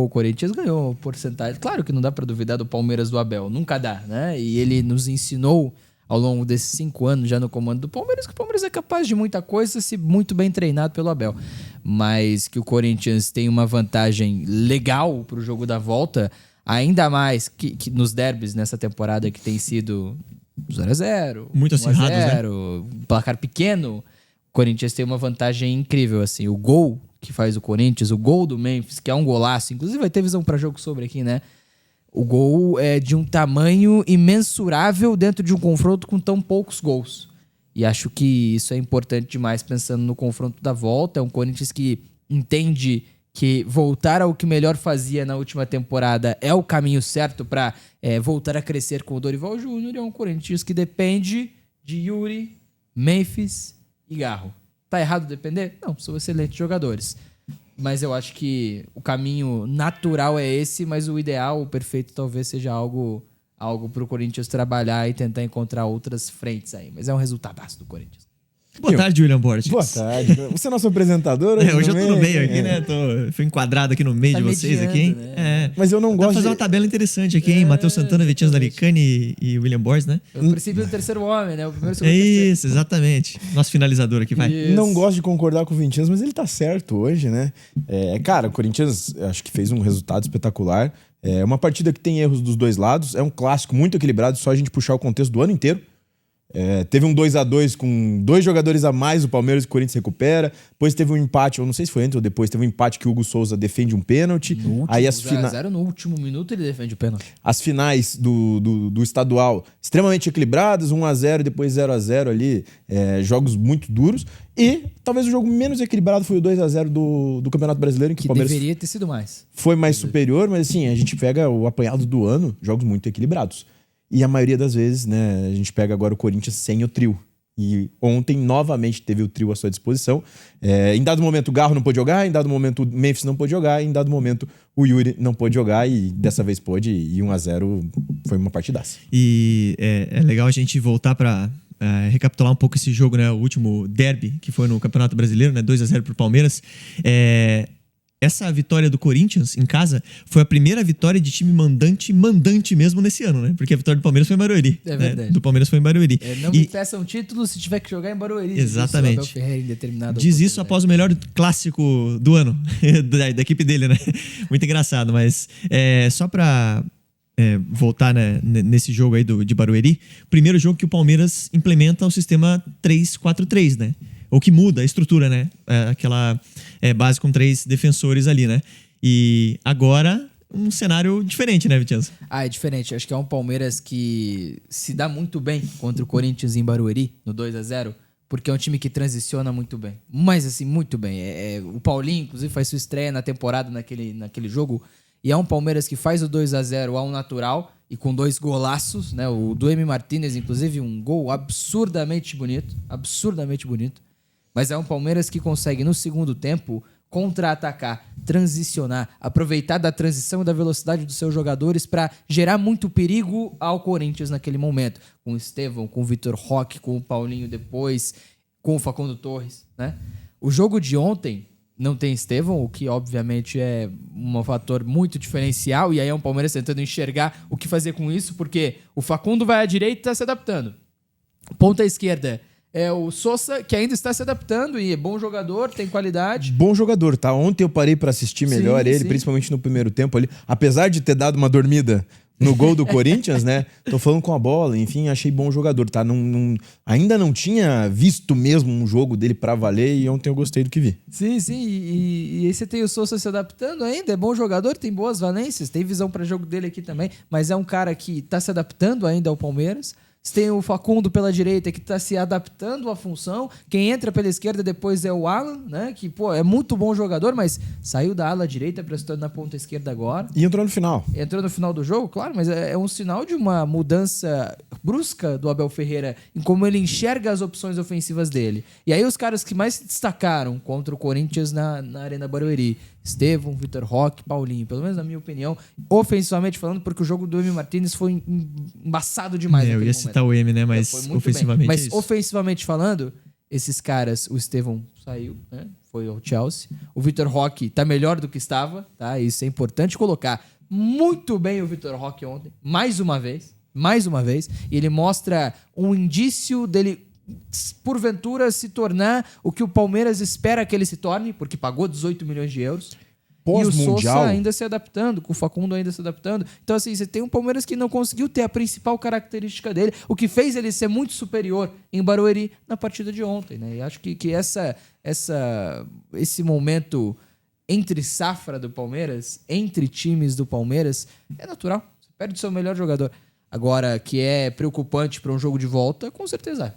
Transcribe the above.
O Corinthians ganhou porcentagem. Claro que não dá pra duvidar do Palmeiras do Abel. Nunca dá, né? E ele nos ensinou ao longo desses 5 anos já no comando do Palmeiras que o Palmeiras é capaz de muita coisa se muito bem treinado pelo Abel. Mas que o Corinthians tem uma vantagem legal pro jogo da volta, ainda mais que nos derbys nessa temporada que tem sido 0-0, muito acirrados, né? Placar pequeno, o Corinthians tem uma vantagem incrível, assim. O gol que faz o Corinthians, o gol do Memphis, que é um golaço, inclusive vai ter visão para jogo sobre aqui, né? O gol é de um tamanho imensurável dentro de um confronto com tão poucos gols. E acho que isso é importante demais pensando no confronto da volta. É um Corinthians que entende que voltar ao que melhor fazia na última temporada é o caminho certo para voltar a crescer com o Dorival Júnior. É um Corinthians que depende de Yuri, Memphis e Garro. Tá errado depender? Não, são excelentes jogadores. Mas eu acho que o caminho natural é esse, mas o ideal, o perfeito, talvez seja algo pro Corinthians trabalhar e tentar encontrar outras frentes aí. Mas é um resultadaço do Corinthians. Boa tarde, William Borges. Boa tarde. Você é nosso apresentador? Hoje eu tô no meio aqui, né? Fui enquadrado aqui no meio de vocês aqui, hein? Né? Mas eu não gosto de fazer uma tabela interessante aqui, hein? Matheus Santana, Vitinho Dalicani e William Borges, né? O princípio do terceiro homem, né? O primeiro, segundo, isso, exatamente. Nosso finalizador aqui, vai. Isso. Não gosto de concordar com o Vinicius, mas ele tá certo hoje, né? Cara, o Corinthians acho que fez um resultado espetacular. É uma partida que tem erros dos dois lados. É um clássico muito equilibrado, só a gente puxar o contexto do ano inteiro. Teve um 2-2 com 2 jogadores a mais, o Palmeiras e o Corinthians recupera. Depois teve um empate, eu não sei se foi antes ou depois, teve um empate que o Hugo Souza defende um pênalti. Aí as finais, no último minuto ele defende o pênalti. As finais do estadual extremamente equilibradas, 1-0 e depois 0-0 ali, jogos muito duros. E talvez o jogo menos equilibrado foi o 2-0 do Campeonato Brasileiro, em que o Palmeiras deveria ter sido mais. Foi mais superior, mas assim, a gente pega o apanhado do ano, jogos muito equilibrados. E a maioria das vezes, né, a gente pega agora o Corinthians sem o trio. E ontem, novamente, teve o trio à sua disposição. Em dado momento, o Garro não pôde jogar, em dado momento, o Memphis não pôde jogar, em dado momento, o Yuri não pôde jogar, e dessa vez pôde, e 1-0 foi uma partidaça. E é legal a gente voltar para recapitular um pouco esse jogo, né, o último derby, que foi no Campeonato Brasileiro, né, 2-0 pro Palmeiras. Essa vitória do Corinthians em casa foi a primeira vitória de time mandante mesmo nesse ano, né? Porque a vitória do Palmeiras foi em Barueri. É verdade. Né? Do Palmeiras foi em Barueri. Não me peçam título se tiver que jogar em Barueri. Exatamente. Isso, Abel Ferreira, em determinado diz isso após o melhor clássico do ano, da equipe dele, né? Muito engraçado, mas só pra voltar, né, nesse jogo aí de Barueri, primeiro jogo que o Palmeiras implementa o sistema 3-4-3, né? Ou que muda a estrutura, né? Aquela base com 3 defensores ali, né? E agora um cenário diferente, né, Vicenzo? É diferente. Acho que é um Palmeiras que se dá muito bem contra o Corinthians em Barueri, no 2-0, porque é um time que transiciona muito bem. Mas, assim, muito bem. O Paulinho, inclusive, faz sua estreia na temporada naquele jogo, e é um Palmeiras que faz o 2-0 ao natural e com 2 golaços, né? O do Emi Martínez, inclusive, um gol absurdamente bonito. Mas é um Palmeiras que consegue, no segundo tempo, contra-atacar, transicionar, aproveitar da transição e da velocidade dos seus jogadores para gerar muito perigo ao Corinthians naquele momento. Com o Estevão, com o Vitor Roque, com o Paulinho depois, com o Facundo Torres, né? O jogo de ontem não tem Estevão, o que obviamente é um fator muito diferencial, e aí é um Palmeiras tentando enxergar o que fazer com isso, porque o Facundo vai à direita e está se adaptando. Ponta esquerda é o Sousa, que ainda está se adaptando e é bom jogador, tem qualidade. Bom jogador, tá? Ontem eu parei pra assistir melhor ele, principalmente no primeiro tempo ali. Apesar de ter dado uma dormida no gol do Corinthians, né? Tô falando com a bola, enfim, achei bom jogador, tá? Ainda não tinha visto mesmo um jogo dele pra valer e ontem eu gostei do que vi. Sim. E aí você tem o Sousa se adaptando ainda, é bom jogador, tem boas valências, tem visão pra jogo dele aqui também, mas é um cara que tá se adaptando ainda ao Palmeiras. Você tem o Facundo pela direita, que está se adaptando à função. Quem entra pela esquerda depois é o Alan, né? Que, é muito bom jogador, mas saiu da ala direita, prestando na ponta esquerda agora. E entrou no final. Entrou no final do jogo, claro, mas é um sinal de uma mudança brusca do Abel Ferreira em como ele enxerga as opções ofensivas dele. E aí os caras que mais se destacaram contra o Corinthians na Arena Barueri: Estevão, Vitor Roque, Paulinho. Pelo menos na minha opinião, ofensivamente falando, porque o jogo do Emi Martínez foi embaçado demais. Eu ia citar o Emi, né? Mas ofensivamente. Mas ofensivamente falando, esses caras, o Estevão saiu, né? Foi ao Chelsea. O Vitor Roque tá melhor do que estava, tá? Isso é importante colocar. Muito bem o Vitor Roque ontem, mais uma vez. E ele mostra um indício dele, porventura, se tornar o que o Palmeiras espera que ele se torne, porque pagou 18 milhões de euros. E o Sousa ainda se adaptando, com o Facundo ainda se adaptando. Então, assim, você tem um Palmeiras que não conseguiu ter a principal característica dele, o que fez ele ser muito superior em Barueri na partida de ontem, né? E acho que esse momento entre safra do Palmeiras, entre times do Palmeiras, é natural. Você perde o seu melhor jogador. Agora, que é preocupante para um jogo de volta, com certeza é.